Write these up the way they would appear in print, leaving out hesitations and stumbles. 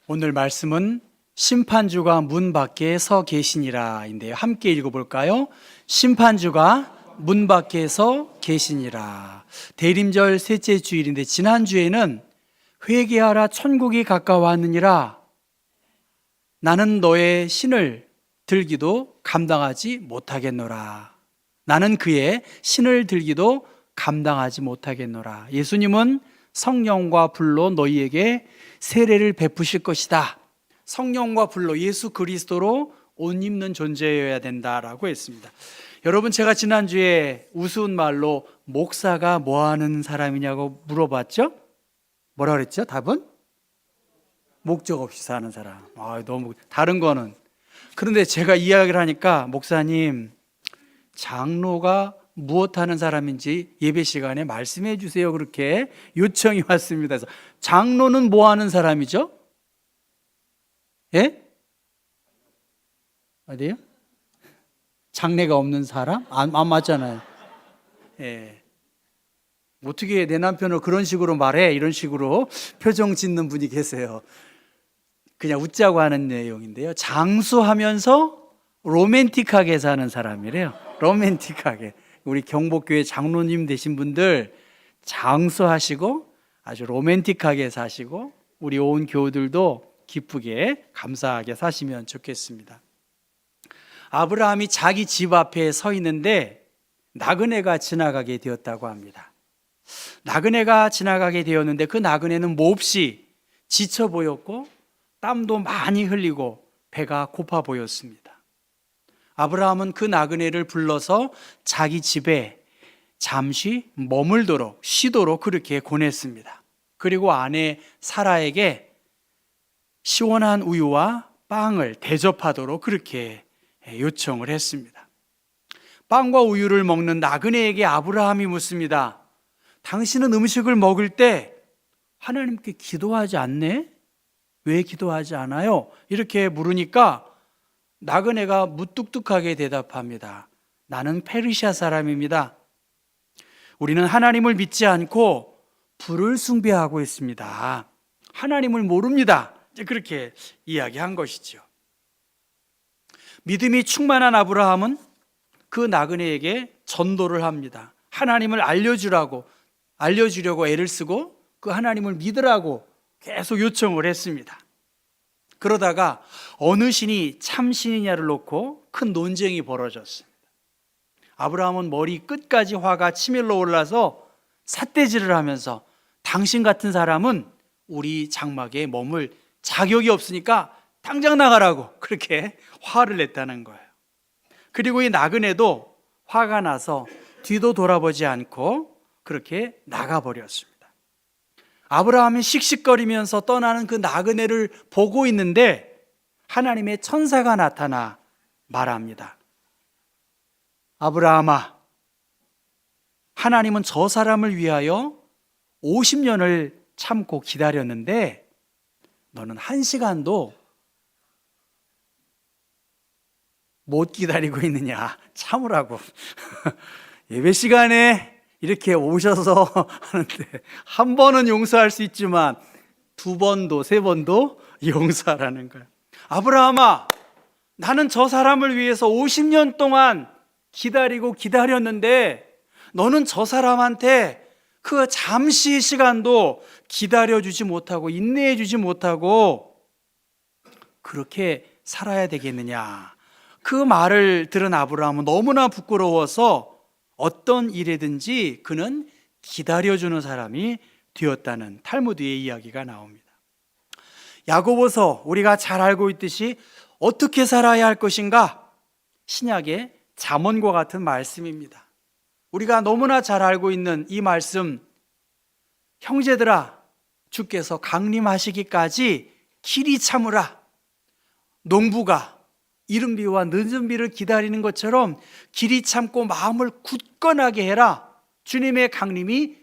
오늘 말씀은 심판주가 문 밖에 서 계시니라 인데요. 함께 읽어볼까요? 심판주가 문 밖에 서 계시니라. 대림절 셋째 주일인데 지난주에는 회개하라 천국이 가까워왔느니라. 나는 너의 신을 들기도 감당하지 못하겠노라. 나는 그의 신을 들기도 감당하지 못하겠노라. 예수님은 성령과 불로 너희에게 세례를 베푸실 것이다. 성령과 불로 예수 그리스도로 옷 입는 존재여야 된다라고 했습니다. 여러분, 제가 지난주에 우스운 말로 목사가 뭐 하는 사람이냐고 물어봤죠? 뭐라 그랬죠? 답은? 목적 없이 사는 사람. 너무 다른 거는. 그런데 제가 이야기를 하니까 목사님, 장로가 무엇 하는 사람인지 예배 시간에 말씀해 주세요. 그렇게 요청이 왔습니다. 그래서 장로는 뭐 하는 사람이죠? 예? 어디요? 장래가 없는 사람? 안 맞잖아요. 예. 어떻게 내 남편을 그런 식으로 말해? 이런 식으로 표정 짓는 분이 계세요. 그냥 웃자고 하는 내용인데요. 장수하면서 로맨틱하게 사는 사람이래요. 로맨틱하게. 우리 경복교회 장로님 되신 분들 장수하시고 아주 로맨틱하게 사시고 우리 온 교우들도 기쁘게 감사하게 사시면 좋겠습니다. 아브라함이 자기 집 앞에 서 있는데 나그네가 지나가게 되었다고 합니다. 나그네가 지나가게 되었는데 그 나그네는 몹시 지쳐 보였고 땀도 많이 흘리고 배가 고파 보였습니다. 아브라함은 그 나그네를 불러서 자기 집에 잠시 머물도록 쉬도록 그렇게 권했습니다. 그리고 아내 사라에게 시원한 우유와 빵을 대접하도록 그렇게 요청을 했습니다. 빵과 우유를 먹는 나그네에게 아브라함이 묻습니다. 당신은 음식을 먹을 때 하나님께 기도하지 않네? 왜 기도하지 않아요? 이렇게 물으니까 나그네가 무뚝뚝하게 대답합니다. 나는 페르시아 사람입니다. 우리는 하나님을 믿지 않고 불을 숭배하고 있습니다. 하나님을 모릅니다. 이제 그렇게 이야기한 것이죠. 믿음이 충만한 아브라함은 그 나그네에게 전도를 합니다. 하나님을 알려주려고 애를 쓰고 그 하나님을 믿으라고 계속 요청을 했습니다. 그러다가 어느 신이 참 신이냐를 놓고 큰 논쟁이 벌어졌습니다. 아브라함은 머리 끝까지 화가 치밀러 올라서 삿대질을 하면서 당신 같은 사람은 우리 장막에 머물 자격이 없으니까 당장 나가라고 그렇게 화를 냈다는 거예요. 그리고 이 나그네도 화가 나서 뒤도 돌아보지 않고 그렇게 나가버렸습니다. 아브라함이 씩씩거리면서 떠나는 그 나그네를 보고 있는데 하나님의 천사가 나타나 말합니다. 아브라함아, 하나님은 저 사람을 위하여 50년을 참고 기다렸는데 너는 1시간도 못 기다리고 있느냐, 참으라고. 예배 시간에 이렇게 오셔서 하는데 한 번은 용서할 수 있지만 2번도 3번도 용서하라는 거예요. 아브라함아, 나는 저 사람을 위해서 50년 동안 기다렸는데 너는 저 사람한테 그 잠시 시간도 기다려주지 못하고 인내해주지 못하고 그렇게 살아야 되겠느냐. 그 말을 들은 아브라함은 너무나 부끄러워서 어떤 일이든지 그는 기다려주는 사람이 되었다는 탈무드의 이야기가 나옵니다. 야고보서 우리가 잘 알고 있듯이 어떻게 살아야 할 것인가? 신약의 잠언과 같은 말씀입니다. 우리가 너무나 잘 알고 있는 이 말씀, 형제들아, 주께서 강림하시기까지 길이 참으라. 농부가 이른 비와 늦은 비를 기다리는 것처럼 길이 참고 마음을 굳건하게 해라. 주님의 강림이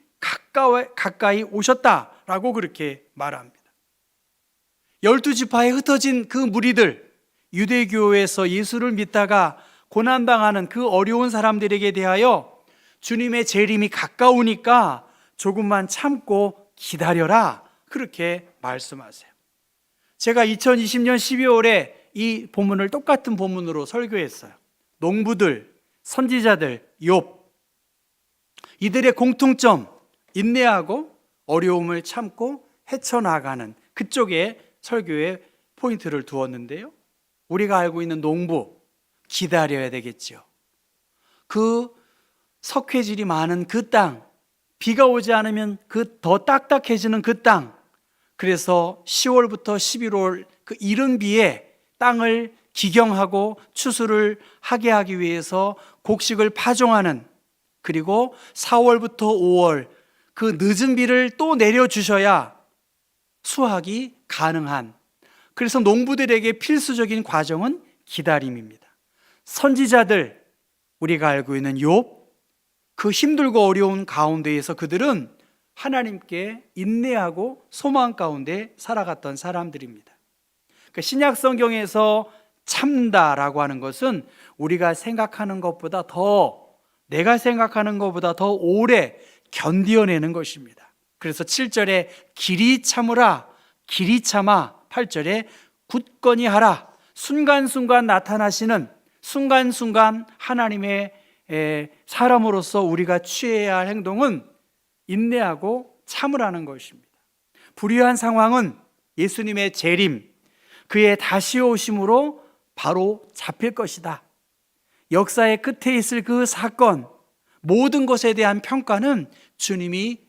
가까이 오셨다라고 그렇게 말합니다. 12지파에 흩어진 그 무리들, 유대교에서 예수를 믿다가 고난당하는 그 어려운 사람들에게 대하여 주님의 재림이 가까우니까 조금만 참고 기다려라. 그렇게 말씀하세요. 제가 2020년 12월에 이 본문을 똑같은 본문으로 설교했어요. 농부들, 선지자들, 욥, 이들의 공통점, 인내하고 어려움을 참고 헤쳐나가는 그쪽에 설교의 포인트를 두었는데요. 우리가 알고 있는 농부, 기다려야 되겠죠. 그 석회질이 많은 그 땅, 비가 오지 않으면 그 더 딱딱해지는 그 땅, 그래서 10월부터 11월 그 이른 비에 땅을 기경하고 추수를 하게 하기 위해서 곡식을 파종하는, 그리고 4월부터 5월 그 늦은 비를 또 내려주셔야 수확이 가능한, 그래서 농부들에게 필수적인 과정은 기다림입니다. 선지자들, 우리가 알고 있는 욥, 그 힘들고 어려운 가운데에서 그들은 하나님께 인내하고 소망 가운데 살아갔던 사람들입니다. 그러니까 신약 성경에서 참다라고 하는 것은 우리가 생각하는 것보다 더, 내가 생각하는 것보다 더 오래 견디어내는 것입니다. 그래서 7절에 길이 참으라, 길이 참아, 8절에 굳건히 하라, 순간순간 나타나시는, 순간순간 하나님의 사람으로서 우리가 취해야 할 행동은 인내하고 참으라는 것입니다. 불의한 상황은 예수님의 재림, 그의 다시 오심으로 바로 잡힐 것이다. 역사의 끝에 있을 그 사건, 모든 것에 대한 평가는 주님이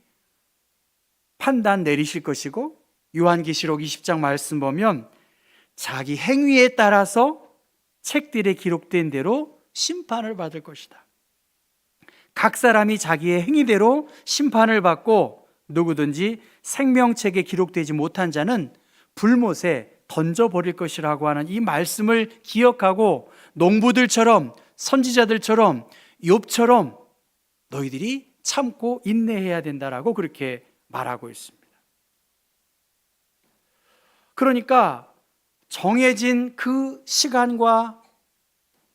판단 내리실 것이고, 요한계시록 20장 말씀 보면 자기 행위에 따라서 책들에 기록된 대로 심판을 받을 것이다. 각 사람이 자기의 행위대로 심판을 받고, 누구든지 생명책에 기록되지 못한 자는 불못에 던져버릴 것이라고 하는 이 말씀을 기억하고, 농부들처럼, 선지자들처럼, 욥처럼 너희들이 참고 인내해야 된다라고 그렇게 말하고 있습니다. 그러니까 정해진 그 시간과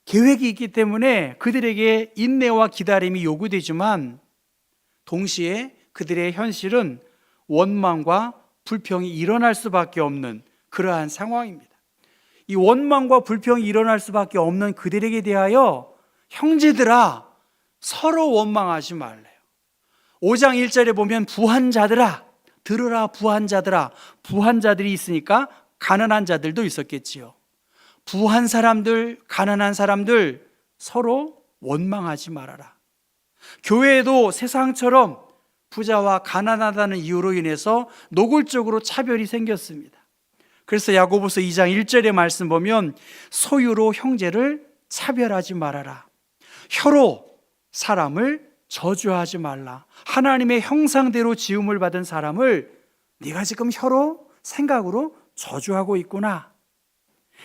계획이 있기 때문에 그들에게 인내와 기다림이 요구되지만, 동시에 그들의 현실은 원망과 불평이 일어날 수밖에 없는 그러한 상황입니다. 이 원망과 불평이 일어날 수밖에 없는 그들에게 대하여 형제들아, 서로 원망하지 말래요. 5장 1절에 보면 부한 자들아, 들으라 부한 자들아. 부한 자들이 있으니까 가난한 자들도 있었겠지요. 부한 사람들, 가난한 사람들 서로 원망하지 말아라. 교회에도 세상처럼 부자와 가난하다는 이유로 인해서 노골적으로 차별이 생겼습니다. 그래서 야고보서 2장 1절의 말씀 보면 소유로 형제를 차별하지 말아라. 혀로 사람을 저주하지 말라. 하나님의 형상대로 지음을 받은 사람을 네가 지금 혀로, 생각으로 저주하고 있구나.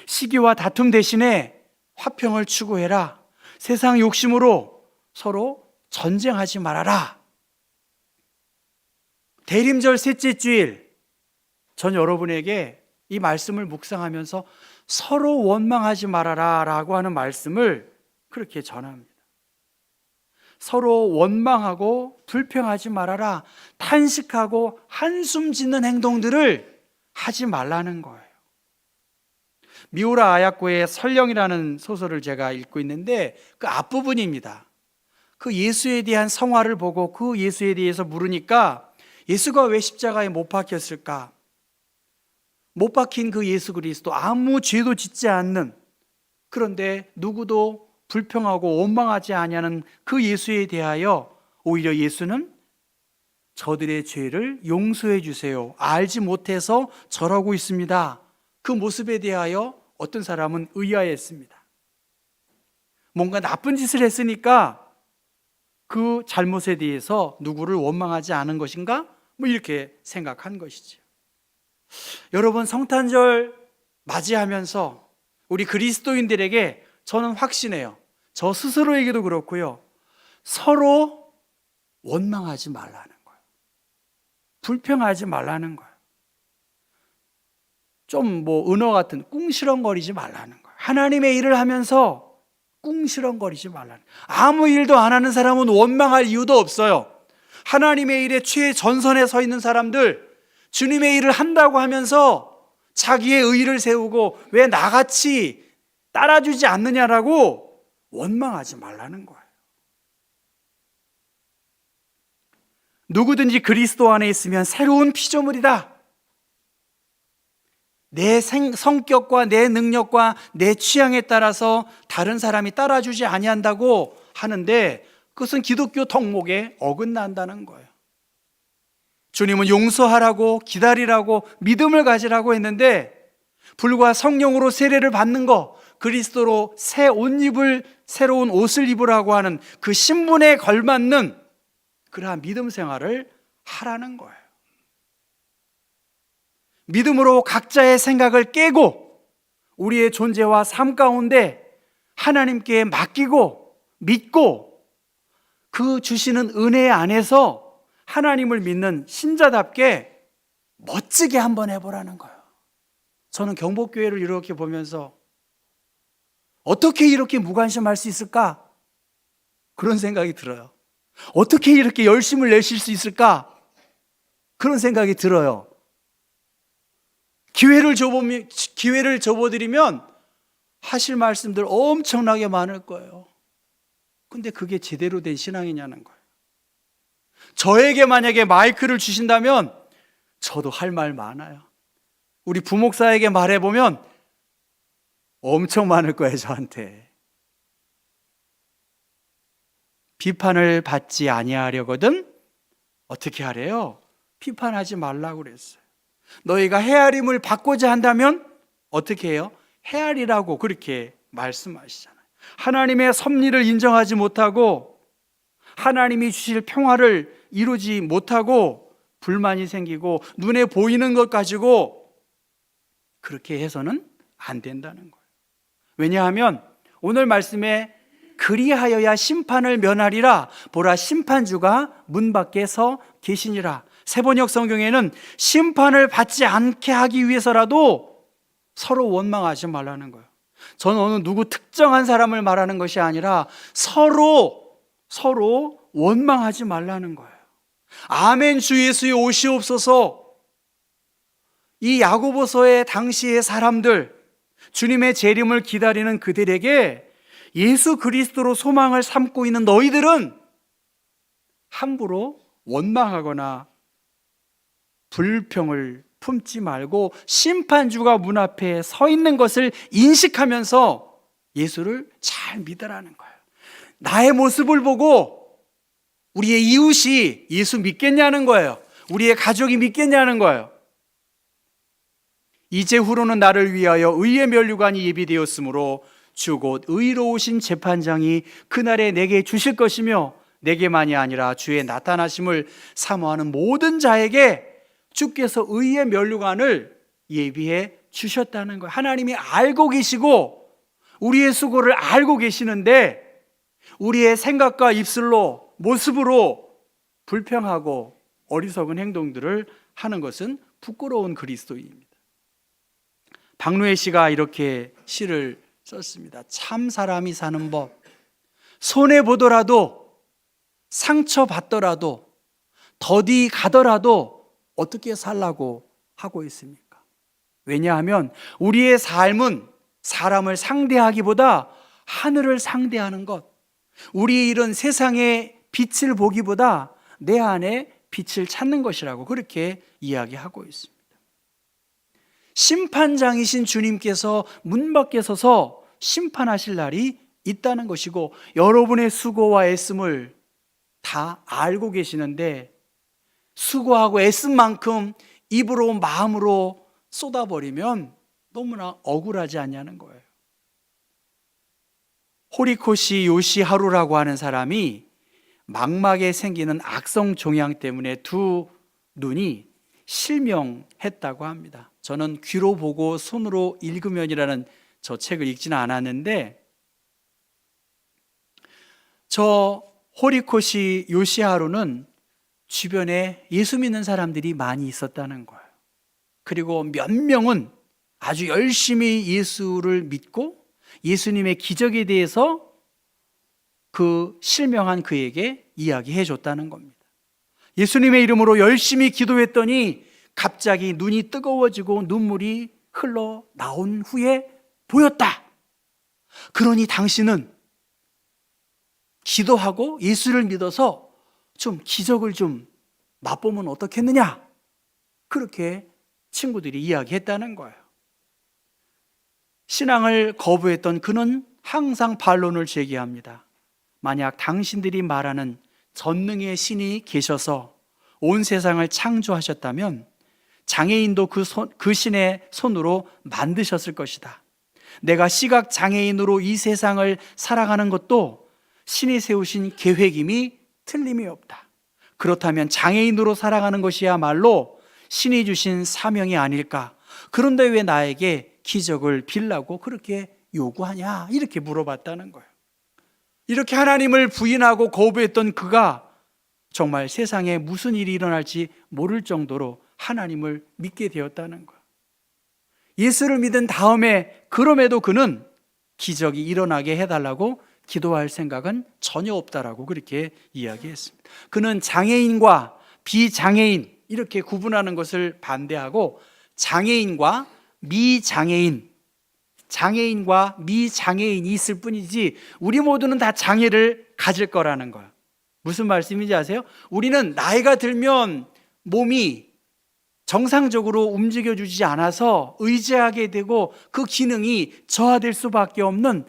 시기와 다툼 대신에 화평을 추구해라. 세상 욕심으로 서로 전쟁하지 말아라. 대림절 셋째 주일, 전 여러분에게 이 말씀을 묵상하면서 서로 원망하지 말아라 라고 하는 말씀을 그렇게 전합니다. 서로 원망하고 불평하지 말아라. 탄식하고 한숨 짓는 행동들을 하지 말라는 거예요. 미우라 아야코의 설령이라는 소설을 제가 읽고 있는데 그 앞부분입니다. 그 예수에 대한 성화를 보고 그 예수에 대해서 물으니까 예수가 왜 십자가에 못 박혔을까? 못 박힌 그 예수 그리스도, 아무 죄도 짓지 않는, 그런데 누구도 불평하고 원망하지 아니하는 그 예수에 대하여 오히려 예수는 저들의 죄를 용서해 주세요, 알지 못해서 절하고 있습니다. 그 모습에 대하여 어떤 사람은 의아했습니다. 뭔가 나쁜 짓을 했으니까 그 잘못에 대해서 누구를 원망하지 않은 것인가? 뭐 이렇게 생각한 것이죠. 여러분, 성탄절 맞이하면서 우리 그리스도인들에게 저는 확신해요. 저 스스로에게도 그렇고요. 서로 원망하지 말라는 거예요. 불평하지 말라는 거예요. 좀 은어 같은 꿍시렁거리지 말라는 거예요. 하나님의 일을 하면서 꿍시렁거리지 말라는 거예요. 아무 일도 안 하는 사람은 원망할 이유도 없어요. 하나님의 일에 최전선에 서 있는 사람들, 주님의 일을 한다고 하면서 자기의 의의를 세우고 왜 나같이 따라주지 않느냐라고 원망하지 말라는 거예요. 누구든지 그리스도 안에 있으면 새로운 피조물이다. 내 성격과 내 능력과 내 취향에 따라서 다른 사람이 따라주지 아니한다고 하는데 그것은 기독교 덕목에 어긋난다는 거예요. 주님은 용서하라고 기다리라고 믿음을 가지라고 했는데 불과 성령으로 세례를 받는 거, 그리스도로 새 옷입을 새로운 옷을 입으라고 하는 그 신분에 걸맞는 그러한 믿음 생활을 하라는 거예요. 믿음으로 각자의 생각을 깨고 우리의 존재와 삶 가운데 하나님께 맡기고 믿고 그 주시는 은혜 안에서 하나님을 믿는 신자답게 멋지게 한번 해보라는 거예요. 저는 경복교회를 이렇게 보면서 어떻게 이렇게 무관심할 수 있을까? 그런 생각이 들어요. 어떻게 이렇게 열심을 내실 수 있을까? 그런 생각이 들어요. 기회를 줘보드리면 하실 말씀들 엄청나게 많을 거예요. 근데 그게 제대로 된 신앙이냐는 거예요. 저에게 만약에 마이크를 주신다면 저도 할 말 많아요. 우리 부목사에게 말해보면 엄청 많을 거예요, 저한테. 비판을 받지 아니하려거든 어떻게 하래요? 비판하지 말라고 그랬어요. 너희가 헤아림을 받고자 한다면 어떻게 해요? 헤아리라고 그렇게 말씀하시잖아요. 하나님의 섭리를 인정하지 못하고 하나님이 주실 평화를 이루지 못하고 불만이 생기고 눈에 보이는 것 가지고 그렇게 해서는 안 된다는 거예요. 왜냐하면 오늘 말씀에 그리하여야 심판을 면하리라 보라 심판주가 문 밖에 서 계시니라. 새번역 성경에는 심판을 받지 않게 하기 위해서라도 서로 원망하지 말라는 거예요. 저는 어느 누구 특정한 사람을 말하는 것이 아니라 서로 원망하지 말라는 거예요. 아멘 주 예수의 오시옵소서. 이 야고보서의 당시의 사람들, 주님의 재림을 기다리는 그들에게 예수 그리스도로 소망을 삼고 있는 너희들은 함부로 원망하거나 불평을 품지 말고 심판주가 문 앞에 서 있는 것을 인식하면서 예수를 잘 믿으라는 거예요. 나의 모습을 보고 우리의 이웃이 예수 믿겠냐는 거예요. 우리의 가족이 믿겠냐는 거예요. 이제후로는 나를 위하여 의의 면류관이 예비되었으므로 주 곧 의로우신 재판장이 그날에 내게 주실 것이며 내게만이 아니라 주의 나타나심을 사모하는 모든 자에게 주께서 의의 면류관을 예비해 주셨다는 거예요. 하나님이 알고 계시고 우리의 수고를 알고 계시는데 우리의 생각과 입술로 모습으로 불평하고 어리석은 행동들을 하는 것은 부끄러운 그리스도인입니다. 박노해 씨가 이렇게 시를 썼습니다. 참 사람이 사는 법, 손해보더라도 상처받더라도 더디 가더라도 어떻게 살라고 하고 있습니까? 왜냐하면 우리의 삶은 사람을 상대하기보다 하늘을 상대하는 것, 우리 이런 세상의 빛을 보기보다 내 안에 빛을 찾는 것이라고 그렇게 이야기하고 있습니다. 심판장이신 주님께서 문 밖에 서서 심판하실 날이 있다는 것이고 여러분의 수고와 애씀을 다 알고 계시는데 수고하고 애쓴 만큼 입으로 마음으로 쏟아버리면 너무나 억울하지 않냐는 거예요. 호리코시 요시하루라고 하는 사람이 망막에 생기는 악성 종양 때문에 두 눈이 실명했다고 합니다. 저는 귀로 보고 손으로 읽으면이라는 저 책을 읽지는 않았는데 저 호리코시 요시하루는 주변에 예수 믿는 사람들이 많이 있었다는 거예요. 그리고 몇 명은 아주 열심히 예수를 믿고 예수님의 기적에 대해서 그 실명한 그에게 이야기해 줬다는 겁니다. 예수님의 이름으로 열심히 기도했더니 갑자기 눈이 뜨거워지고 눈물이 흘러나온 후에 보였다. 그러니 당신은 기도하고 예수를 믿어서 좀 기적을 좀 맛보면 어떻겠느냐? 그렇게 친구들이 이야기했다는 거예요. 신앙을 거부했던 그는 항상 반론을 제기합니다. 만약 당신들이 말하는 전능의 신이 계셔서 온 세상을 창조하셨다면 장애인도 그 신의 손으로 만드셨을 것이다. 내가 시각 장애인으로 이 세상을 살아가는 것도 신이 세우신 계획임이 틀림이 없다. 그렇다면 장애인으로 살아가는 것이야말로 신이 주신 사명이 아닐까? 그런데 왜 나에게 기적을 빌라고 그렇게 요구하냐? 이렇게 물어봤다는 거예요. 이렇게 하나님을 부인하고 거부했던 그가 정말 세상에 무슨 일이 일어날지 모를 정도로 하나님을 믿게 되었다는 거예요. 예수를 믿은 다음에 그럼에도 그는 기적이 일어나게 해달라고 기도할 생각은 전혀 없다라고 그렇게 이야기했습니다. 그는 장애인과 비장애인 이렇게 구분하는 것을 반대하고 장애인과 미장애인, 장애인과 미장애인이 있을 뿐이지 우리 모두는 다 장애를 가질 거라는 거예요. 무슨 말씀인지 아세요? 우리는 나이가 들면 몸이 정상적으로 움직여주지 않아서 의지하게 되고 그 기능이 저하될 수밖에 없는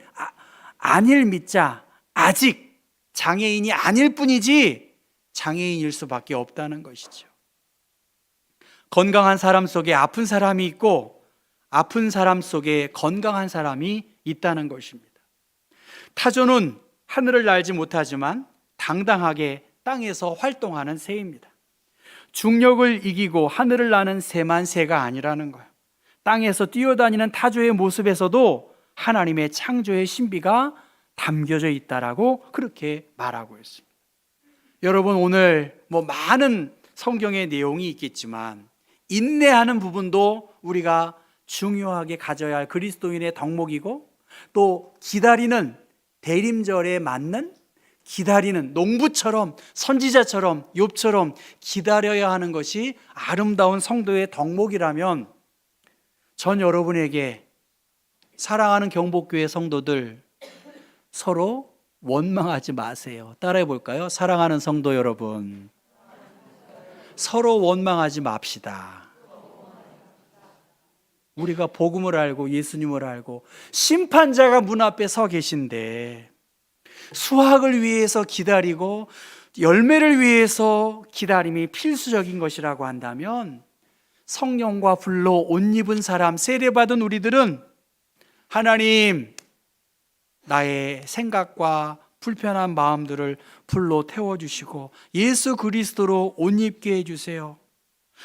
아닐 믿자. 아직 장애인이 아닐 뿐이지 장애인일 수밖에 없다는 것이죠. 건강한 사람 속에 아픈 사람이 있고 아픈 사람 속에 건강한 사람이 있다는 것입니다. 타조는 하늘을 날지 못하지만 당당하게 땅에서 활동하는 새입니다. 중력을 이기고 하늘을 나는 새만 새가 아니라는 거예요. 땅에서 뛰어다니는 타조의 모습에서도 하나님의 창조의 신비가 담겨져 있다라고 그렇게 말하고 있습니다. 여러분, 오늘 많은 성경의 내용이 있겠지만 인내하는 부분도 우리가 중요하게 가져야 할 그리스도인의 덕목이고, 또 기다리는, 대림절에 맞는 기다리는, 농부처럼 선지자처럼 욥처럼 기다려야 하는 것이 아름다운 성도의 덕목이라면, 전 여러분에게 사랑하는 경복교회 성도들, 서로 원망하지 마세요. 따라해 볼까요? 사랑하는 성도 여러분, 서로 원망하지 맙시다. 우리가 복음을 알고 예수님을 알고 심판자가 문 앞에 서 계신데 수확을 위해서 기다리고 열매를 위해서 기다림이 필수적인 것이라고 한다면, 성령과 불로 옷 입은 사람, 세례받은 우리들은 하나님, 나의 생각과 불편한 마음들을 불로 태워주시고 예수 그리스도로 옷 입게 해주세요.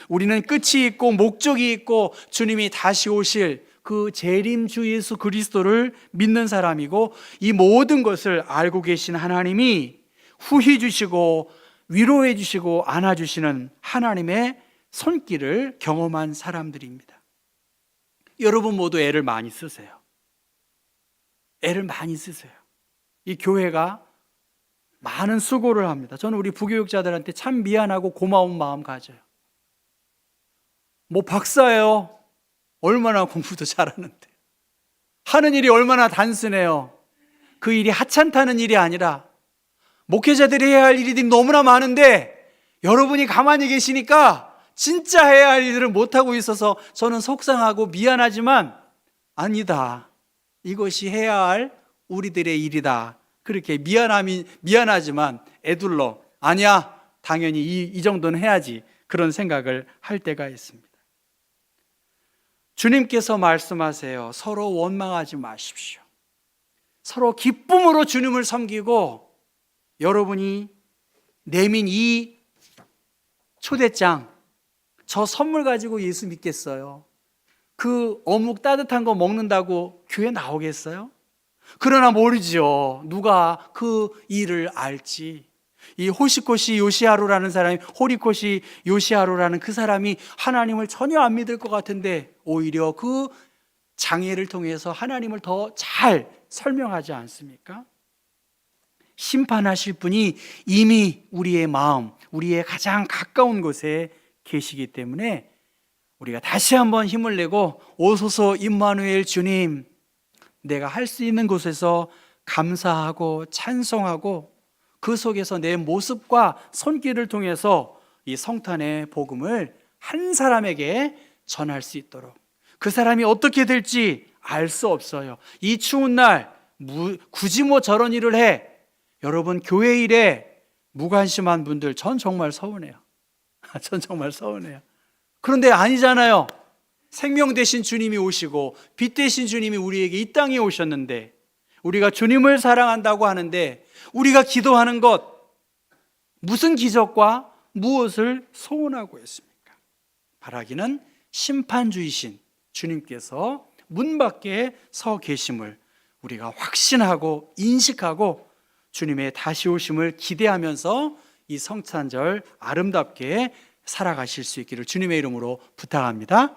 우리는 끝이 있고 목적이 있고 주님이 다시 오실 그 재림주 예수 그리스도를 믿는 사람이고, 이 모든 것을 알고 계신 하나님이 후히 주시고 위로해 주시고 안아주시는 하나님의 손길을 경험한 사람들입니다. 여러분 모두 애를 많이 쓰세요. 애를 많이 쓰세요. 이 교회가 많은 수고를 합니다. 저는 우리 부교육자들한테 참 미안하고 고마운 마음 가져요. 박사예요. 얼마나 공부도 잘하는데. 하는 일이 얼마나 단순해요. 그 일이 하찮다는 일이 아니라 목회자들이 해야 할 일이 너무나 많은데 여러분이 가만히 계시니까 진짜 해야 할 일들을 못하고 있어서 저는 속상하고 미안하지만, 아니다, 이것이 해야 할 우리들의 일이다, 그렇게 미안하지만 애둘러, 아니야, 당연히 이 정도는 해야지, 그런 생각을 할 때가 있습니다. 주님께서 말씀하세요. 서로 원망하지 마십시오. 서로 기쁨으로 주님을 섬기고, 여러분이 내민 이 초대장, 저 선물 가지고 예수 믿겠어요? 그 어묵 따뜻한 거 먹는다고 교회 나오겠어요? 그러나 모르죠. 누가 그 일을 알지. 이 호시코시 요시하루라는 사람이, 호리코시 요시하루라는 그 사람이 하나님을 전혀 안 믿을 것 같은데 오히려 그 장애를 통해서 하나님을 더 잘 설명하지 않습니까? 심판하실 분이 이미 우리의 마음, 우리의 가장 가까운 곳에 계시기 때문에 우리가 다시 한번 힘을 내고 오소서 임마누엘 주님, 내가 할 수 있는 곳에서 감사하고 찬송하고 그 속에서 내 모습과 손길을 통해서 이 성탄의 복음을 한 사람에게 전할 수 있도록, 그 사람이 어떻게 될지 알 수 없어요. 이 추운 날 굳이 뭐 저런 일을 해. 여러분, 교회 일에 무관심한 분들, 전 정말 서운해요. 전 정말 서운해요. 그런데 아니잖아요. 생명 대신 주님이 오시고 빛 대신 주님이 우리에게 이 땅에 오셨는데, 우리가 주님을 사랑한다고 하는데 우리가 기도하는 것, 무슨 기적과 무엇을 소원하고 있습니까? 바라기는 심판주이신 주님께서 문 밖에 서 계심을 우리가 확신하고 인식하고 주님의 다시 오심을 기대하면서 이 성탄절 아름답게 살아가실 수 있기를 주님의 이름으로 부탁합니다.